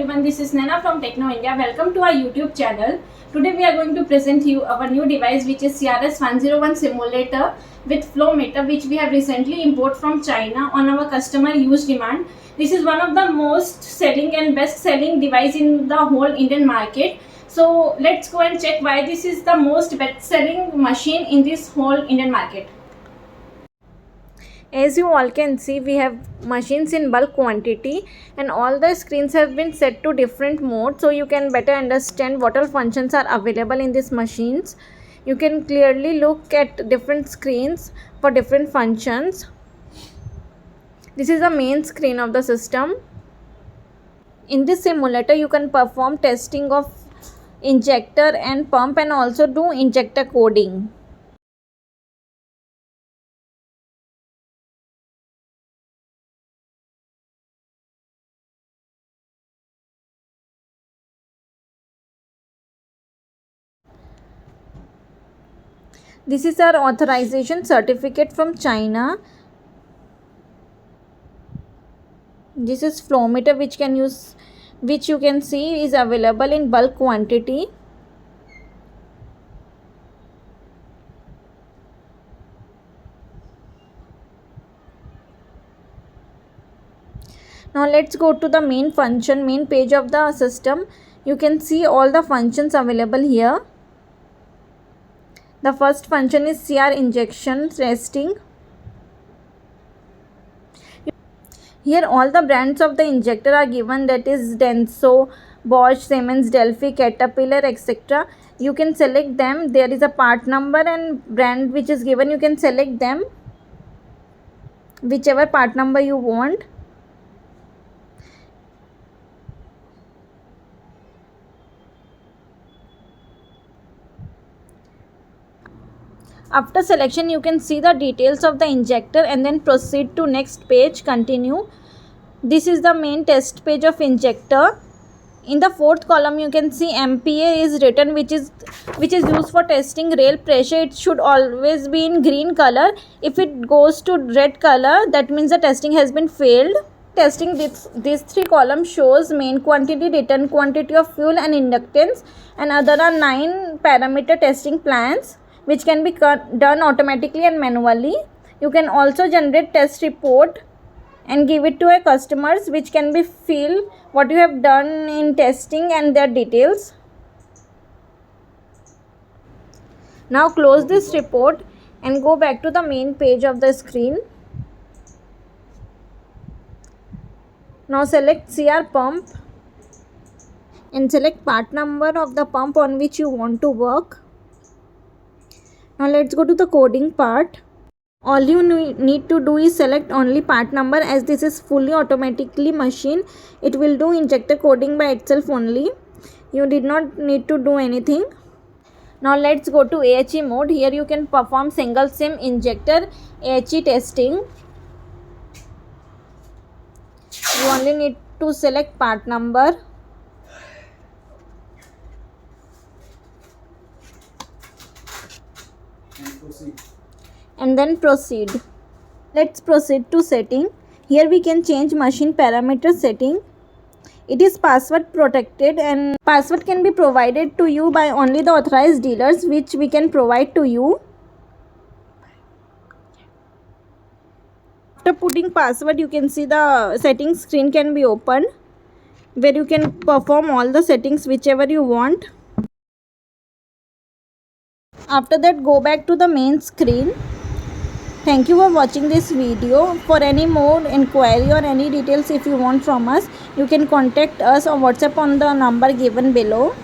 everyone, this is Nana from Techno India. Welcome to our YouTube channel. Today we are going to present you our new device which is CRS 101 simulator with flow meter, which we have recently imported from China on our customer use demand. This is one of the most selling and best selling device in the whole Indian market. So let's go and check why this is the most best selling machine in this whole Indian market. As you all can see, we have machines in bulk quantity and all the screens have been set to different modes, so you can better understand what all functions are available in these machines. You can clearly look at different screens for different functions. This is the main screen of the system. In this simulator you can perform testing of injector and pump and also do injector coding. This is our authorization certificate from China. This is flow meter which you can see is available in bulk quantity. Now let's go to the main page of the system. You can see all the functions available here. The first function is CR injection testing. Here all the brands of the injector are given, that is Denso, Bosch, Siemens, Delphi, Caterpillar, etc. You can select them. There is a part number and brand which is given. You can select them, whichever part number you want. After selection you can see the details of the injector and then proceed to next page, continue. This is the main test page of injector. In the fourth column you can see MPa is written, which is used for testing rail pressure. It should always be in green color. If it goes to red color, that means the testing has been failed. Testing, these three columns shows main quantity, return quantity of fuel and inductance, and other are 9 parameter testing plans which can be done automatically and manually. You can also generate test report and give it to a customers, which can be feel what you have done in testing and their details. Now close this report and go back to the main page of the screen. Now select CR pump and select part number of the pump on which you want to work. Now let's go to the coding part. All you need to do is select only part number, as this is fully automatically machine. It will do injector coding by itself only. You did not need to do anything. Now let's go to AHE mode. Here you can perform single sim injector AHE testing. You only need to select part number. And then proceed. Let's proceed to setting. Here we can change machine parameter setting. It is password protected and password can be provided to you by only the authorized dealers, which we can provide to you. After putting password, you can see the settings screen can be opened, where you can perform all the settings whichever you want. After that, go back to the main screen. Thank you for watching this video. For any more inquiry or any details if you want from us, you can contact us or WhatsApp on the number given below.